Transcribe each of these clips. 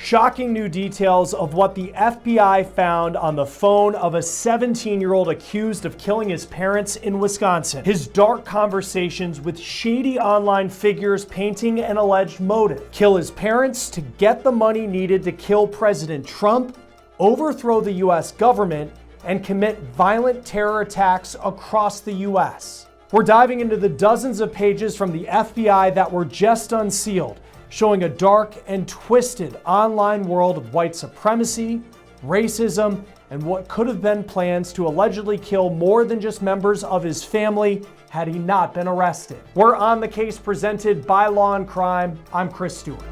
shocking new details of what the FBI found on the phone of a 17-year-old accused of killing his parents in Wisconsin. His dark conversations with shady online figures painting an alleged motive: kill his parents to get the money needed to kill President Trump, overthrow the US government, and commit violent terror attacks across the US. We're diving into the dozens of pages from the FBI that were just unsealed, showing a dark and twisted online world of white supremacy, racism, and what could have been plans to allegedly kill more than just members of his family had he not been arrested. We're on the case presented by Law&Crime. I'm Chris Stewart.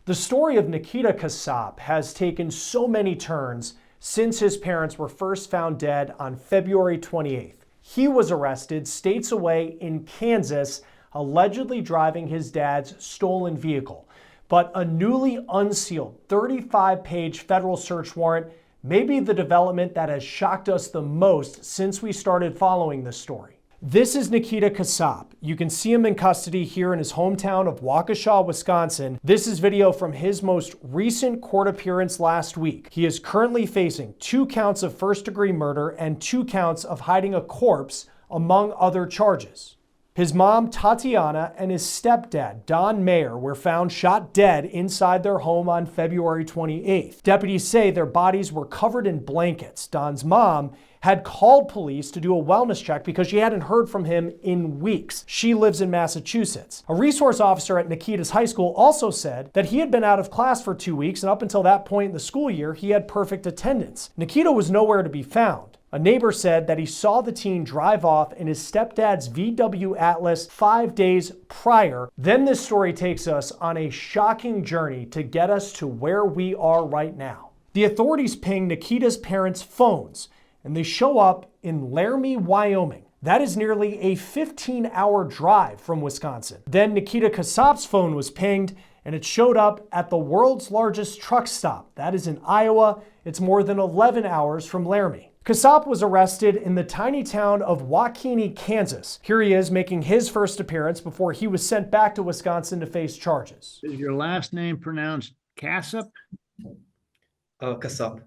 The story of Nikita Casap has taken so many turns since his parents were first found dead on February 28th. He was arrested states away in Kansas, allegedly driving his dad's stolen vehicle. But a newly unsealed 35-page federal search warrant may be the development that has shocked us the most since we started following this story. This is Nikita Casap. You can see him in custody here in his hometown of Waukesha, Wisconsin. This is video from his most recent court appearance last week. He is currently facing 2 counts of first-degree murder and 2 counts of hiding a corpse, among other charges. His mom, Tatiana, and his stepdad, Don Mayer, were found shot dead inside their home on February 28th. Deputies say their bodies were covered in blankets. Don's mom had called police to do a wellness check because she hadn't heard from him in weeks. She lives in Massachusetts. A resource officer at Nikita's high school also said that he had been out of class for 2 weeks, and up until that point in the school year, he had perfect attendance. Nikita was nowhere to be found. A neighbor said that he saw the teen drive off in his stepdad's VW Atlas 5 days prior. Then this story takes us on a shocking journey to get us to where we are right now. The authorities ping Nikita's parents' phones, and they show up in Laramie, Wyoming. That is nearly a 15-hour drive from Wisconsin. Then Nikita Casap's phone was pinged, and it showed up at the world's largest truck stop. That is in Iowa. It's more than 11 hours from Laramie. Casap was arrested in the tiny town of Waukene, Kansas. Here he is making his first appearance before he was sent back to Wisconsin to face charges. Is your last name pronounced Casap? Casap.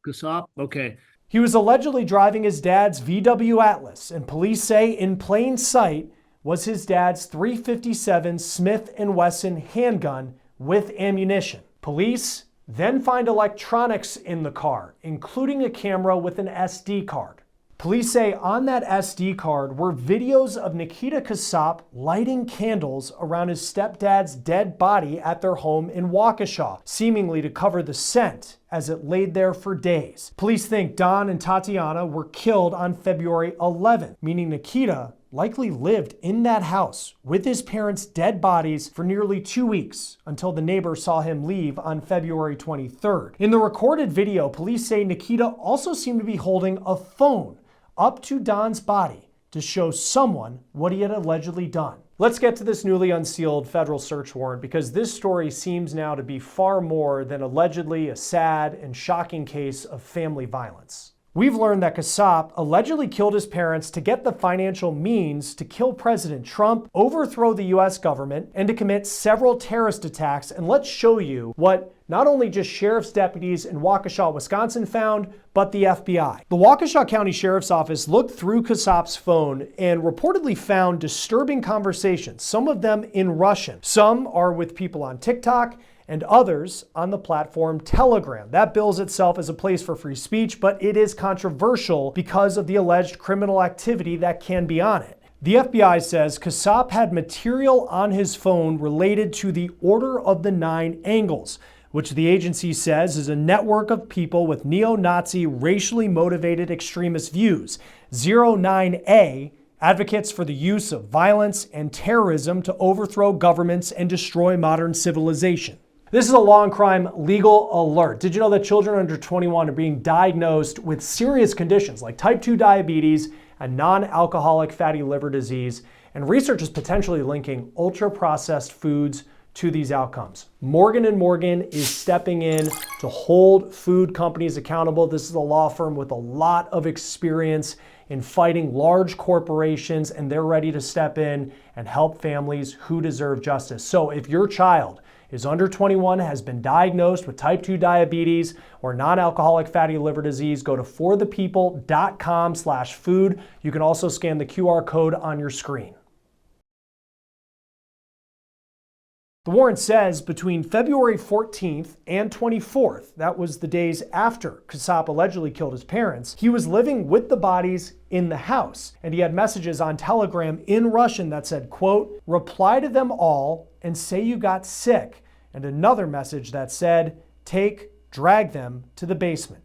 Casap? Okay. He was allegedly driving his dad's VW Atlas, and police say in plain sight was his dad's .357 Smith & Wesson handgun with ammunition. Police then find electronics in the car, including a camera with an SD card. Police say on that SD card were videos of Nikita Casap lighting candles around his stepdad's dead body at their home in Waukesha, seemingly to cover the scent as it laid there for days. Police think Don and Tatiana were killed on February 11th, meaning Nikita likely lived in that house with his parents' dead bodies for nearly 2 weeks until the neighbor saw him leave on February 23rd. In the recorded video, police say Nikita also seemed to be holding a phone up to Don's body to show someone what he had allegedly done. Let's get to this newly unsealed federal search warrant, because this story seems now to be far more than allegedly a sad and shocking case of family violence. We've learned that Casap allegedly killed his parents to get the financial means to kill President Trump, overthrow the US government, and to commit several terrorist attacks. And let's show you what not only just sheriff's deputies in Waukesha, Wisconsin found, but the FBI. The Waukesha County Sheriff's Office looked through Casap's phone and reportedly found disturbing conversations, some of them in Russian. Some are with people on TikTok, and others on the platform Telegram. That bills itself as a place for free speech, but it is controversial because of the alleged criminal activity that can be on it. The FBI says Casap had material on his phone related to the Order of the Nine Angles, which the agency says is a network of people with neo-Nazi, racially motivated extremist views. 09A advocates for the use of violence and terrorism to overthrow governments and destroy modern civilization. This is a Law&Crime legal alert. Did you know that children under 21 are being diagnosed with serious conditions like type 2 diabetes and non-alcoholic fatty liver disease? And research is potentially linking ultra-processed foods to these outcomes. Morgan & Morgan is stepping in to hold food companies accountable. This is a law firm with a lot of experience in fighting large corporations, and they're ready to step in and help families who deserve justice. So if your child is under 21, has been diagnosed with type 2 diabetes or non-alcoholic fatty liver disease, go to forthepeople.com/food. You can also scan the QR code on your screen. The warrant says between February 14th and 24th, that was the days after Casap allegedly killed his parents, he was living with the bodies in the house. And he had messages on Telegram in Russian that said, quote, "Reply to them all and say you got sick." And another message that said, drag them to the basement.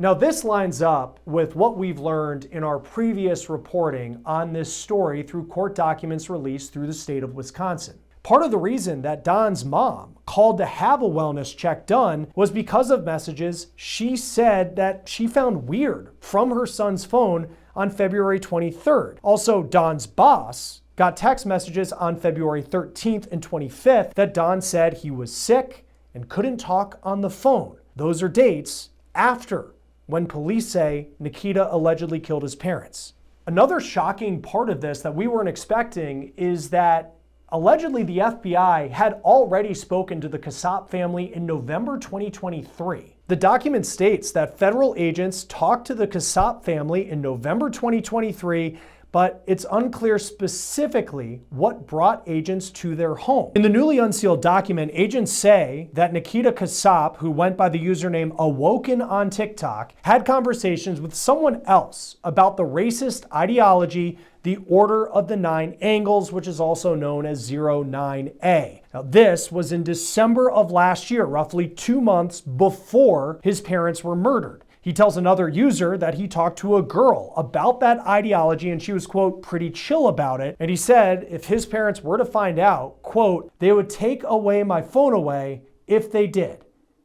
Now this lines up with what we've learned in our previous reporting on this story through court documents released through the state of Wisconsin. Part of the reason that Don's mom called to have a wellness check done was because of messages she said that she found weird from her son's phone on February 23rd. Also, Don's boss got text messages on February 13th and 25th that Don said he was sick and couldn't talk on the phone. Those are dates after when police say Nikita allegedly killed his parents. Another shocking part of this that we weren't expecting is that allegedly, the FBI had already spoken to the Casap family in November 2023. The document states that federal agents talked to the Casap family in November 2023, but it's unclear specifically what brought agents to their home. In the newly unsealed document, agents say that Nikita Casap, who went by the username Awoken on TikTok, had conversations with someone else about the racist ideology, the Order of the Nine Angles, which is also known as 09A. Now, this was in December of last year, roughly 2 months before his parents were murdered. He tells another user that he talked to a girl about that ideology and she was, quote, pretty chill about it. And he said if his parents were to find out, quote, they would take away my phone away if they did,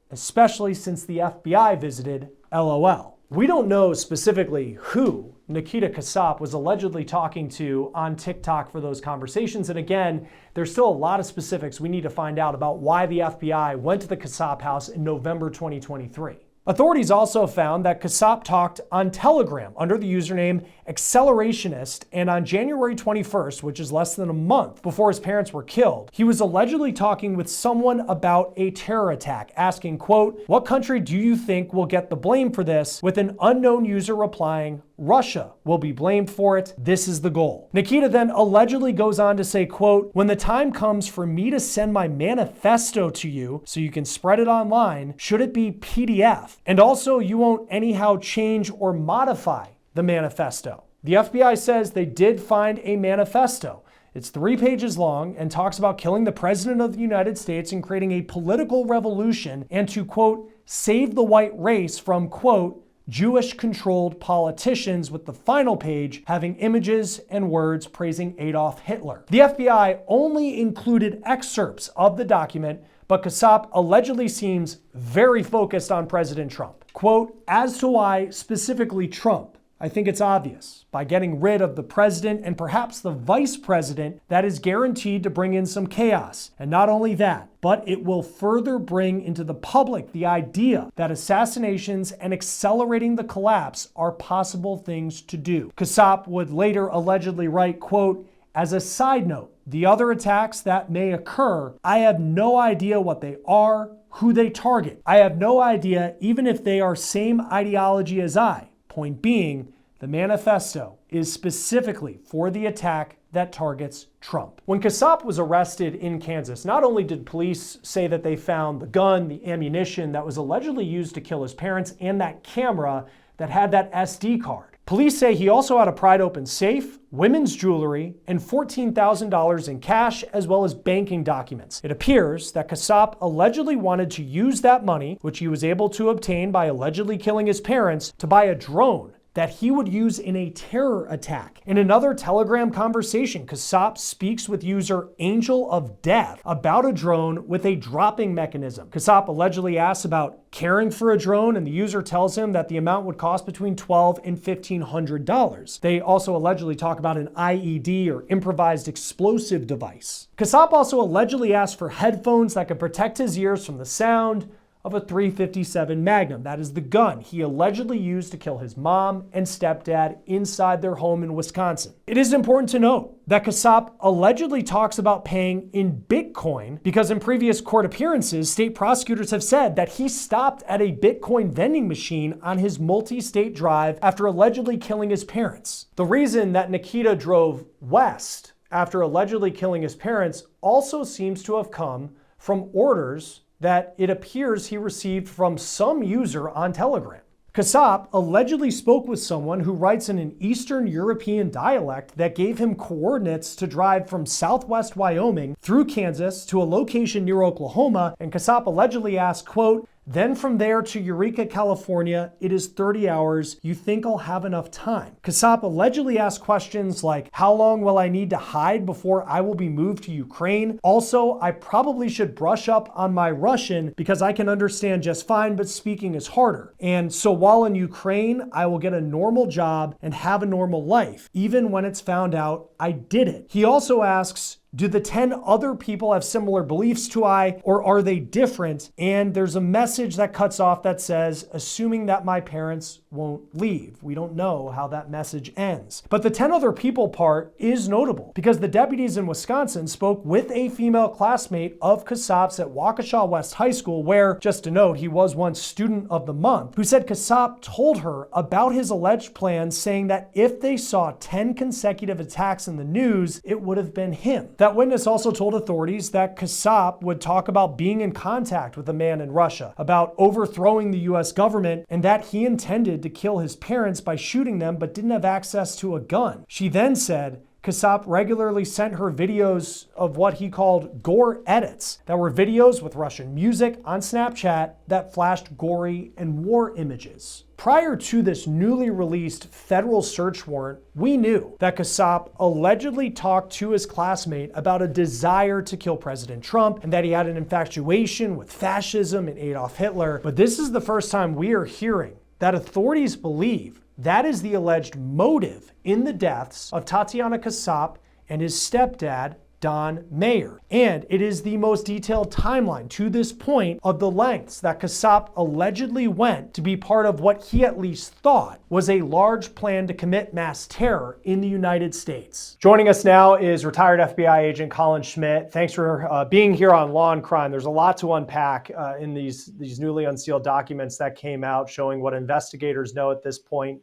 especially since the FBI visited, LOL. We don't know specifically who Nikita Casap was allegedly talking to on TikTok for those conversations. And again, there's still a lot of specifics we need to find out about why the FBI went to the Casap house in November 2023. Authorities also found that Casap talked on Telegram under the username Accelerationist, and on January 21st, which is less than a month before his parents were killed, he was allegedly talking with someone about a terror attack, asking, quote, "What country do you think will get the blame for this?" with an unknown user replying, "Russia will be blamed for it. This is the goal." Nikita then allegedly goes on to say, quote, "When the time comes for me to send my manifesto to you so you can spread it online, should it be PDF? And also you won't anyhow change or modify the manifesto." The FBI says they did find a manifesto. It's 3 pages long and talks about killing the President of the United States and creating a political revolution and to, quote, "save the white race from, quote, Jewish-controlled politicians," with the final page having images and words praising Adolf Hitler. The FBI only included excerpts of the document, but Casap allegedly seems very focused on President Trump. Quote, "As to why specifically Trump, I think it's obvious. By getting rid of the president and perhaps the vice president, that is guaranteed to bring in some chaos. And not only that, but it will further bring into the public the idea that assassinations and accelerating the collapse are possible things to do." Casap would later allegedly write, quote, "As a side note, the other attacks that may occur, I have no idea what they are, who they target. I have no idea even if they are same ideology as I. Point being, the manifesto is specifically for the attack that targets Trump." When Casap was arrested in Kansas, not only did police say that they found the gun, the ammunition that was allegedly used to kill his parents, and that camera that had that SD card. Police say he also had a pried open safe, women's jewelry, and $14,000 in cash, as well as banking documents. It appears that Casap allegedly wanted to use that money, which he was able to obtain by allegedly killing his parents, to buy a drone that he would use in a terror attack. In another Telegram conversation, Casap speaks with user Angel of Death about a drone with a dropping mechanism. Casap allegedly asks about caring for a drone, and the user tells him that the amount would cost between $1,200 and $1,500. They also allegedly talk about an IED, or improvised explosive device. Casap also allegedly asked for headphones that could protect his ears from the sound of a .357 Magnum. That is the gun he allegedly used to kill his mom and stepdad inside their home in Wisconsin. It is important to note that Casap allegedly talks about paying in Bitcoin because in previous court appearances, state prosecutors have said that he stopped at a Bitcoin vending machine on his multi-state drive after allegedly killing his parents. The reason that Nikita drove west after allegedly killing his parents also seems to have come from orders that it appears he received from some user on Telegram. Casap allegedly spoke with someone who writes in an Eastern European dialect that gave him coordinates to drive from southwest Wyoming through Kansas to a location near Oklahoma, and Casap allegedly asked, quote, "Then from there to Eureka, California, it is 30 hours. You think I'll have enough time?" Casap allegedly asked questions like, "How long will I need to hide before I will be moved to Ukraine? Also, I probably should brush up on my Russian because I can understand just fine, but speaking is harder. And so while in Ukraine, I will get a normal job and have a normal life, even when it's found out I did it." He also asks, do the 10 other people have similar beliefs to I, or are they different? And there's a message that cuts off that says, assuming that my parents won't leave. We don't know how that message ends. But the 10 other people part is notable because the deputies in Wisconsin spoke with a female classmate of Casap's at Waukesha West High School, where, just to note, he was once student of the month, who said Casap told her about his alleged plans, saying that if they saw 10 consecutive attacks in the news, it would have been him. That witness also told authorities that Casap would talk about being in contact with a man in Russia, about overthrowing the US government, and that he intended to kill his parents by shooting them but didn't have access to a gun. She then said Casap regularly sent her videos of what he called gore edits that were videos with Russian music on Snapchat that flashed gory and war images. Prior to this newly released federal search warrant, we knew that Casap allegedly talked to his classmate about a desire to kill President Trump and that he had an infatuation with fascism and Adolf Hitler. But this is the first time we are hearing that authorities believe that is the alleged motive in the deaths of Tatiana Casap and his stepdad, Don Mayer. And it is the most detailed timeline to this point of the lengths that Casap allegedly went to be part of what he at least thought was a large plan to commit mass terror in the United States. Joining us now is retired FBI agent Colin Schmidt. Thanks for being here on Law and Crime. There's a lot to unpack in these newly unsealed documents that came out showing what investigators know at this point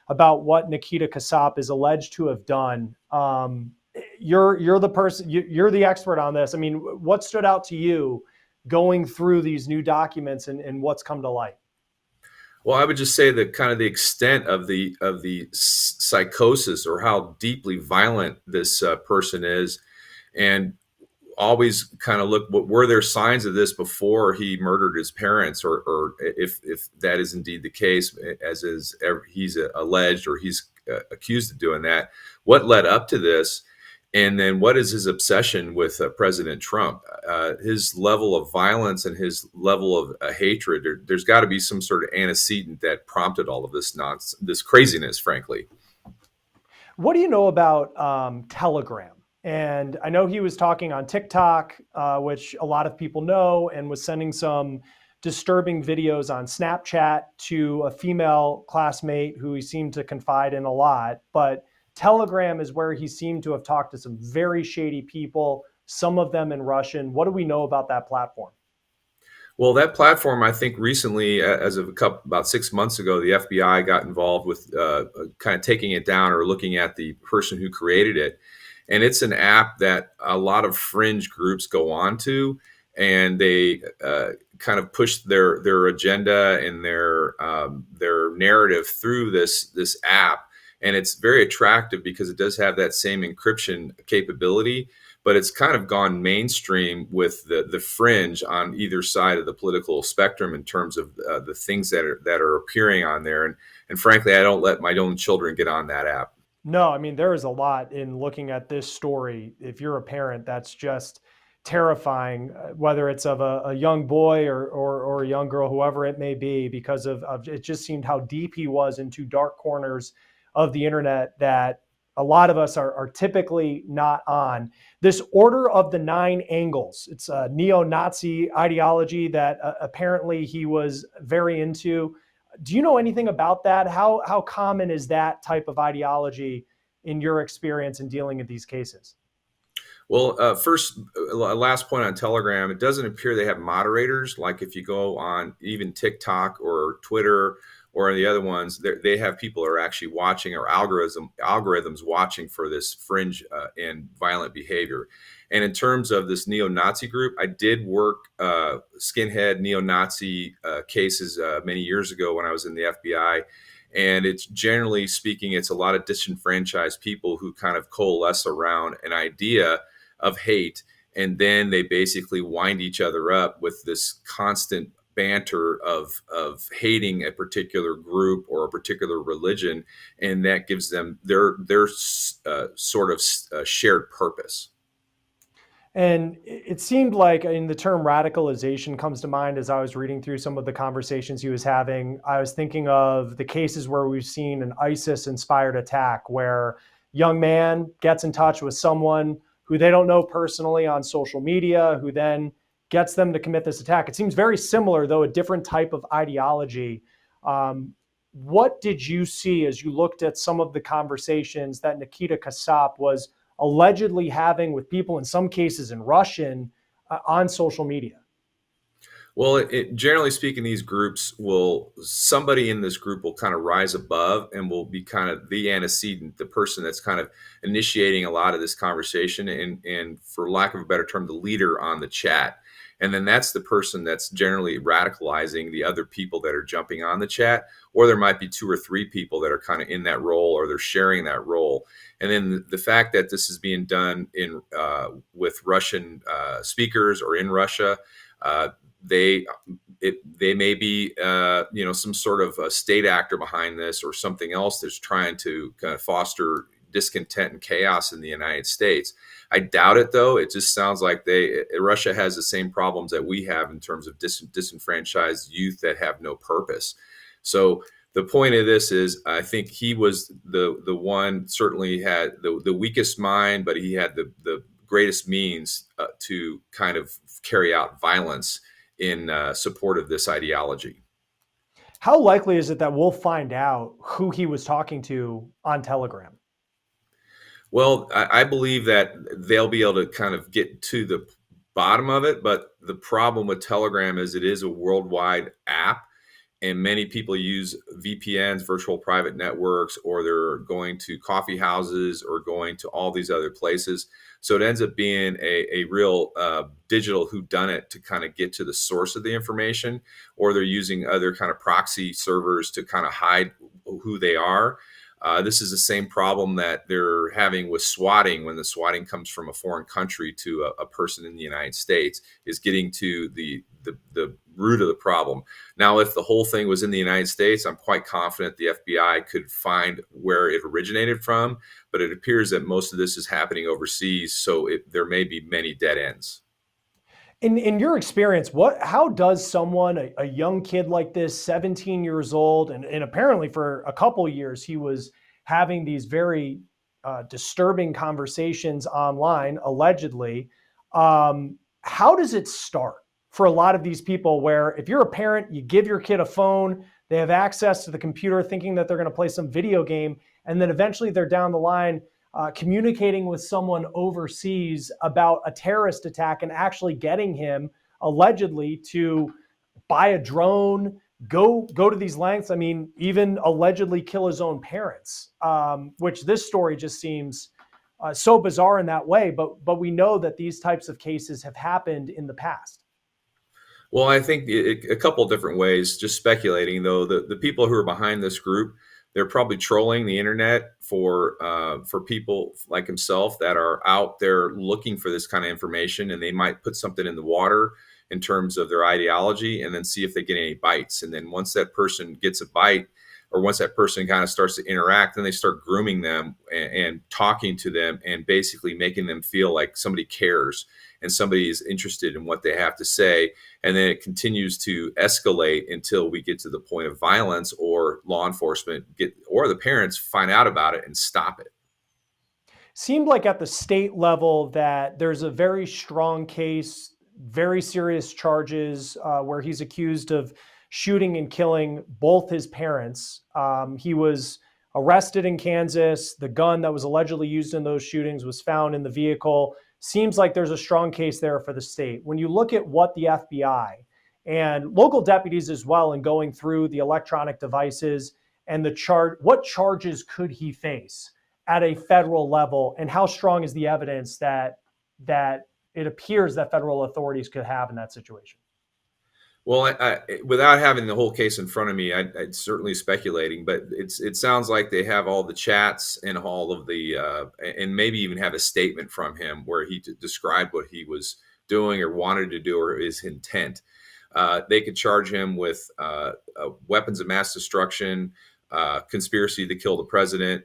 about what Nikita Casap is alleged to have done. You're the person, you're the expert on this. I mean, what stood out to you going through these new documents and what's come to light? Well, I would just say that kind of the extent of the psychosis, or how deeply violent this person is, and always kind of look, what were there signs of this before he murdered his parents, or if that is indeed the case, as he's alleged or he's accused of doing that, what led up to this? And then what is his obsession with President Trump? His level of violence and his level of hatred, there's got to be some sort of antecedent that prompted all of this nonsense, this craziness, frankly. What do you know about Telegram? And I know he was talking on TikTok, which a lot of people know, and was sending some disturbing videos on Snapchat to a female classmate who he seemed to confide in a lot. But Telegram is where he seemed to have talked to some very shady people, some of them in Russian. What do we know about that platform? Well, that platform, I think recently, as of about 6 months ago, the FBI got involved with kind of taking it down or looking at the person who created it. And it's an app that a lot of fringe groups go on to, and they kind of push their agenda and their narrative through this app. And it's very attractive because it does have that same encryption capability, but it's kind of gone mainstream with the fringe on either side of the political spectrum in terms of the things that are appearing on there. And frankly, I don't let my own children get on that app. No, I mean, there is a lot in looking at this story. If you're a parent, that's just terrifying, whether it's of a young boy or a young girl, whoever it may be, because of it just seemed how deep he was into dark corners of the internet, that a lot of us are typically not on. This Order of the Nine Angles, it's a neo-Nazi ideology that apparently he was very into. Do you know anything about that? How common is that type of ideology in your experience in dealing with these cases? Well, first, last point on Telegram, it doesn't appear they have moderators. Like if you go on even TikTok or Twitter or the other ones, they have people who are actually watching, or algorithms watching for this fringe and violent behavior. And in terms of this neo-Nazi group, I did work skinhead neo-Nazi cases many years ago when I was in the FBI. And it's generally speaking, it's a lot of disenfranchised people who kind of coalesce around an idea of hate. And then they basically wind each other up with this constant banter of hating a particular group or a particular religion. And that gives them their sort of shared purpose. And it seemed like, the term radicalization comes to mind as I was reading through some of the conversations he was having. I was thinking of the cases where we've seen an ISIS-inspired attack where young man gets in touch with someone who they don't know personally on social media, who then gets them to commit this attack. It seems very similar, though a different type of ideology. What did you see as you looked at some of the conversations that Nikita Casap was allegedly having with people, in some cases in Russian, on social media? Well, generally speaking, these groups somebody in this group will kind of rise above and will be kind of the antecedent, the person that's kind of initiating a lot of this conversation, and for lack of a better term, the leader on the chat. And then that's the person that's generally radicalizing the other people that are jumping on the chat, or there might be 2 or 3 people that are kind of in that role, or they're sharing that role. And then the fact that this is being done with Russian speakers or in Russia, they may be some sort of a state actor behind this, or something else that's trying to kind of foster discontent and chaos in the United States. I doubt it, though. It just sounds like Russia has the same problems that we have in terms of disenfranchised youth that have no purpose. So the point of this is, I think he was the one, certainly had the weakest mind, but he had the greatest means to kind of carry out violence in support of this ideology. How likely is it that we'll find out who he was talking to on Telegram? Well, I believe that they'll be able to kind of get to the bottom of it. But the problem with Telegram is it is a worldwide app, and many people use VPNs, virtual private networks, or they're going to coffee houses or going to all these other places. So it ends up being a real digital whodunit to kind of get to the source of the information, or they're using other kind of proxy servers to kind of hide who they are. This is the same problem that they're having with swatting, when the swatting comes from a foreign country to a person in the United States, is getting to the root of the problem. Now, if the whole thing was in the United States, I'm quite confident the FBI could find where it originated from, but it appears that most of this is happening overseas, so there may be many dead ends. In your experience, how does someone, a young kid like this, 17 years old, and apparently for a couple years he was having these very disturbing conversations online, allegedly, how does it start for a lot of these people, where if you're a parent, you give your kid a phone, they have access to the computer thinking that they're going to play some video game, and then eventually they're down the line communicating with someone overseas about a terrorist attack and actually getting him allegedly to buy a drone, go to these lengths. I mean, even allegedly kill his own parents, which this story just seems so bizarre in that way. But we know that these types of cases have happened in the past. Well, I think a couple of different ways, just speculating, though, the people who are behind this group, they're probably trolling the internet for people like himself that are out there looking for this kind of information, and they might put something in the water in terms of their ideology and then see if they get any bites. And then once that person gets a bite, or once that person kind of starts to interact, then they start grooming them and talking to them and basically making them feel like somebody cares and somebody is interested in what they have to say. And then it continues to escalate until we get to the point of violence, or law enforcement or the parents find out about it and stop it. Seemed like at the state level that there's a very strong case, very serious charges where he's accused of shooting and killing both his parents. He was arrested in Kansas. The gun that was allegedly used in those shootings was found in the vehicle. Seems like there's a strong case there for the state. When you look at what the FBI and local deputies as well, and going through the electronic devices and what charges could he face at a federal level, and how strong is the evidence that it appears that federal authorities could have in that situation? Well, without having the whole case in front of me, I'd certainly speculating, but it sounds like they have all the chats and all of the, and maybe even have a statement from him where he described what he was doing or wanted to do or his intent. They could charge him with weapons of mass destruction, conspiracy to kill the president,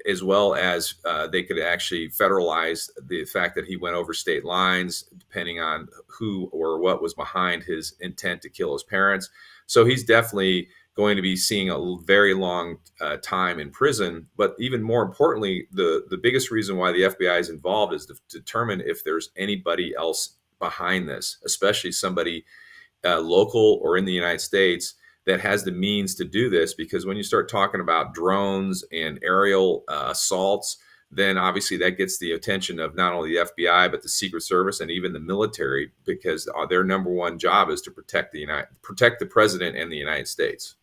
as well as they could actually federalize the fact that he went over state lines, depending on who or what was behind his intent to kill his parents. So he's definitely going to be seeing a very long time in prison. But even more importantly, the biggest reason why the FBI is involved is to determine if there's anybody else behind this, especially somebody local or in the United States that has the means to do this. Because when you start talking about drones and aerial assaults, then obviously that gets the attention of not only the FBI, but the Secret Service and even the military, because their number one job is to protect the president and the United States.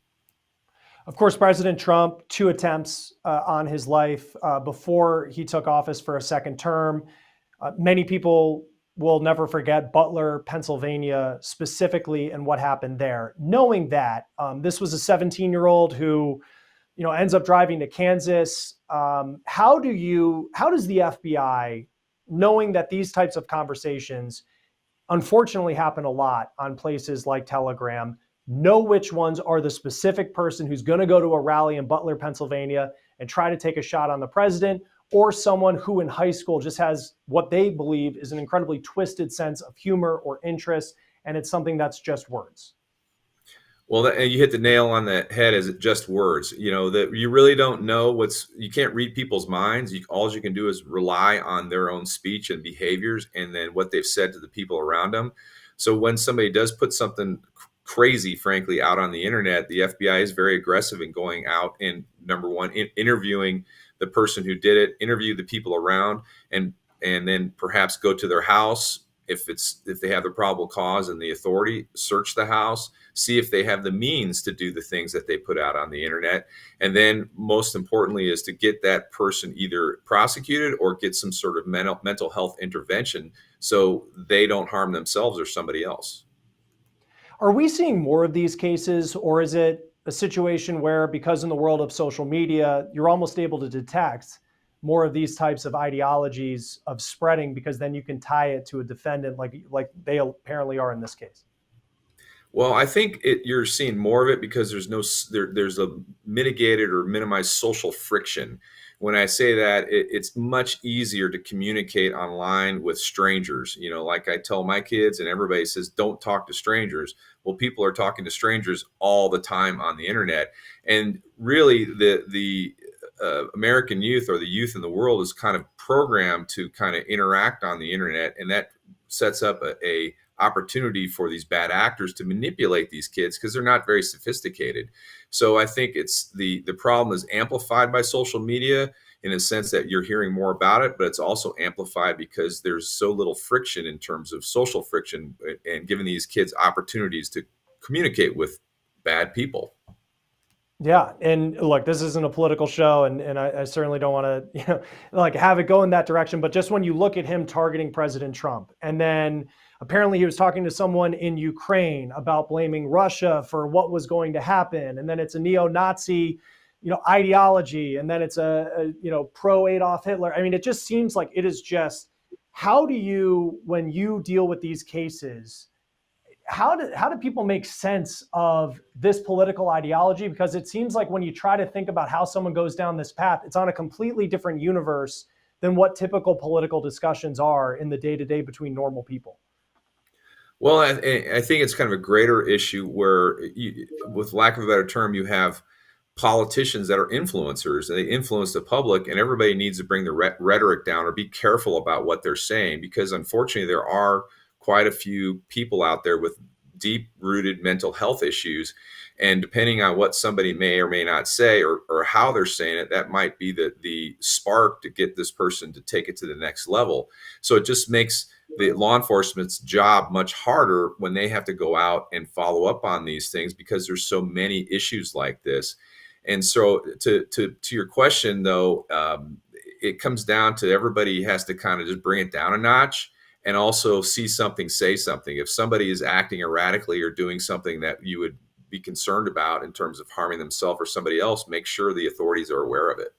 Of course, President Trump, 2 attempts on his life before he took office for a second term. Many people will never forget Butler, Pennsylvania, specifically, and what happened there. Knowing that this was a 17-year-old who, ends up driving to Kansas. How does the FBI, knowing that these types of conversations unfortunately happen a lot on places like Telegram, know which ones are the specific person who's going to go to a rally in Butler, Pennsylvania, and try to take a shot on the president, or someone who in high school just has what they believe is an incredibly twisted sense of humor or interest, and it's something that's just words? Well, and you hit the nail on the head. Is it just words? That you really don't know you can't read people's minds. All you can do is rely on their own speech and behaviors, and then what they've said to the people around them. So when somebody does put something crazy, frankly, out on the internet, the FBI is very aggressive in going out and, number one, interviewing the person who did it, interview the people around, and then perhaps go to their house if they have the probable cause and the authority, search the house, see if they have the means to do the things that they put out on the internet. And then most importantly is to get that person either prosecuted or get some sort of mental health intervention so they don't harm themselves or somebody else. Are we seeing more of these cases, or is it a situation where, because in the world of social media, you're almost able to detect more of these types of ideologies of spreading, because then you can tie it to a defendant like they apparently are in this case? Well, I think you're seeing more of it because there's a mitigated or minimized social friction. When I say that, it's much easier to communicate online with strangers. Like I tell my kids, and everybody says, don't talk to strangers. Well, people are talking to strangers all the time on the internet. And really, the American youth, or the youth in the world, is kind of programmed to kind of interact on the internet. And that sets up a opportunity for these bad actors to manipulate these kids because they're not very sophisticated. So I think it's the problem is amplified by social media in a sense that you're hearing more about it, but it's also amplified because there's so little friction in terms of social friction and giving these kids opportunities to communicate with bad people. Yeah. And look, this isn't a political show, and I certainly don't want to, have it go in that direction. But just when you look at him targeting President Trump, and then apparently he was talking to someone in Ukraine about blaming Russia for what was going to happen. And then it's a neo-Nazi, ideology. And then it's a pro Adolf Hitler. I mean, it just seems like it is just, how do you, when you deal with these cases, how do people make sense of this political ideology? Because it seems like when you try to think about how someone goes down this path, it's on a completely different universe than what typical political discussions are in the day-to-day between normal people. Well, I think it's kind of a greater issue where, with lack of a better term, you have politicians that are influencers, and they influence the public, and everybody needs to bring the rhetoric down or be careful about what they're saying, because unfortunately there are quite a few people out there with deep rooted mental health issues, and depending on what somebody may or may not say, or how they're saying it, that might be the spark to get this person to take it to the next level. So it just makes the law enforcement's job much harder when they have to go out and follow up on these things, because there's so many issues like this. And so to your question, though, it comes down to everybody has to kind of just bring it down a notch, and also see something, say something. If somebody is acting erratically or doing something that you would be concerned about in terms of harming themselves or somebody else, make sure the authorities are aware of it.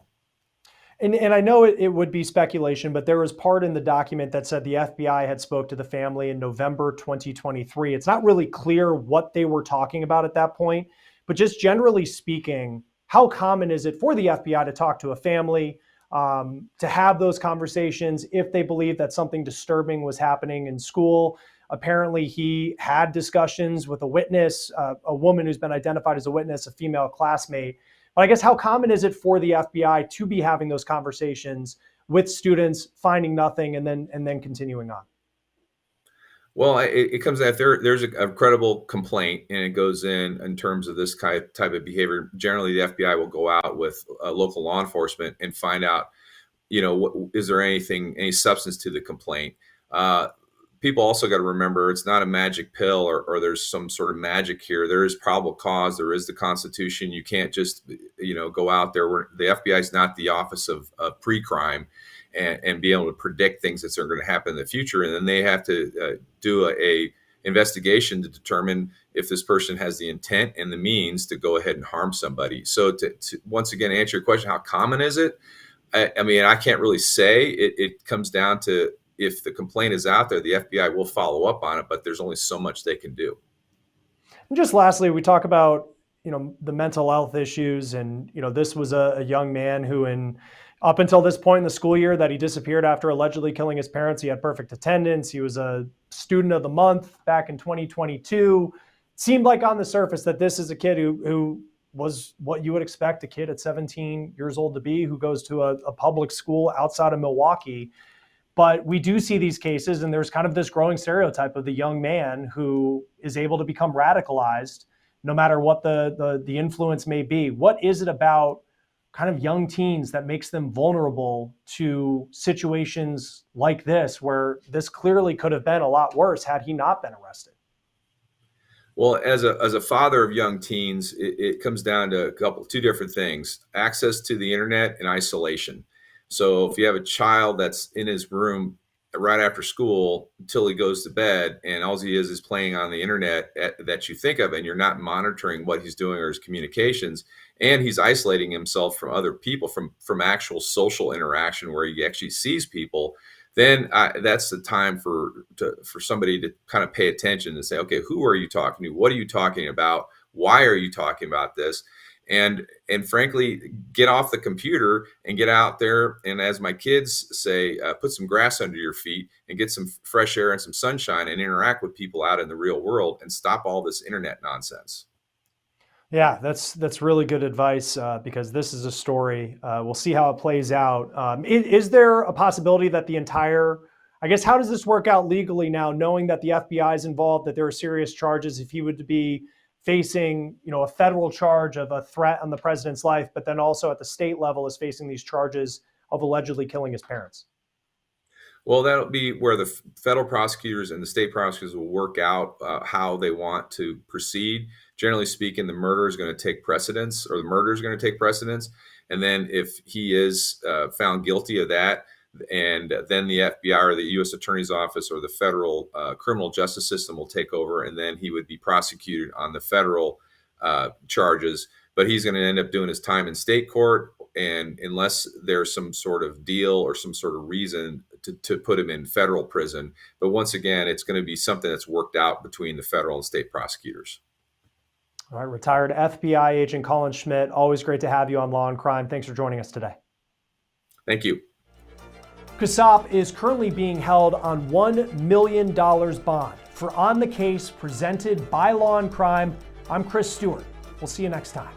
And I know it would be speculation, but there was part in the document that said the FBI had spoke to the family in November 2023. It's not really clear what they were talking about at that point, but just generally speaking, how common is it for the FBI to talk to a family, to have those conversations if they believe that something disturbing was happening in school? Apparently, he had discussions with a witness, a woman who's been identified as a witness, a female classmate. But I guess how common is it for the FBI to be having those conversations with students, finding nothing, and then continuing on? Well, it comes out if there's a credible complaint and it goes in terms of this type of behavior. Generally, the FBI will go out with local law enforcement and find out, is there any substance to the complaint? People also got to remember, it's not a magic pill or there's some sort of magic here. There is probable cause. There is the Constitution. You can't just, go out there. The FBI is not the office of pre-crime and be able to predict things that are going to happen in the future. And then they have to do a investigation to determine if this person has the intent and the means to go ahead and harm somebody. So to once again, answer your question, how common is it? I mean, I can't really say. It comes down to, if the complaint is out there, the FBI will follow up on it, but there's only so much they can do. And just lastly, we talk about, the mental health issues, and, this was a young man who up until this point in the school year that he disappeared after allegedly killing his parents, he had perfect attendance. He was a student of the month back in 2022. It seemed like on the surface that this is a kid who was what you would expect a kid at 17 years old to be, who goes to a public school outside of Milwaukee. But we do see these cases, and there's kind of this growing stereotype of the young man who is able to become radicalized no matter what the influence may be. What is it about kind of young teens that makes them vulnerable to situations like this, where this clearly could have been a lot worse had he not been arrested? Well, as a father of young teens, it comes down to two different things: access to the internet and isolation. So if you have a child that's in his room right after school until he goes to bed, and all he is playing on the internet that you think of, and you're not monitoring what he's doing or his communications, and he's isolating himself from other people, from actual social interaction where he actually sees people, then that's the time for somebody to kind of pay attention and say, okay, who are you talking to? What are you talking about? Why are you talking about this? And frankly, get off the computer and get out there. And as my kids say, put some grass under your feet and get some fresh air and some sunshine and interact with people out in the real world, and stop all this internet nonsense. Yeah, that's really good advice, because this is a story. We'll see how it plays out. Is there a possibility that I guess, how does this work out legally now, knowing that the FBI is involved, that there are serious charges if he would be facing, a federal charge of a threat on the president's life, but then also at the state level is facing these charges of allegedly killing his parents? Well, that'll be where the federal prosecutors and the state prosecutors will work out how they want to proceed. Generally speaking, the murder is going to take precedence, or the murder is going to take precedence. And then if he is found guilty of that, and then the FBI or the U.S. Attorney's Office or the federal criminal justice system will take over, and then he would be prosecuted on the federal charges. But he's going to end up doing his time in state court, and unless there's some sort of deal or some sort of reason to put him in federal prison. But once again, it's going to be something that's worked out between the federal and state prosecutors. All right, retired FBI agent Colin Schmidt, always great to have you on Law and Crime. Thanks for joining us today. Thank you. Casap is currently being held on $1 million bond for On the Case, presented by Law and Crime. I'm Chris Stewart. We'll see you next time.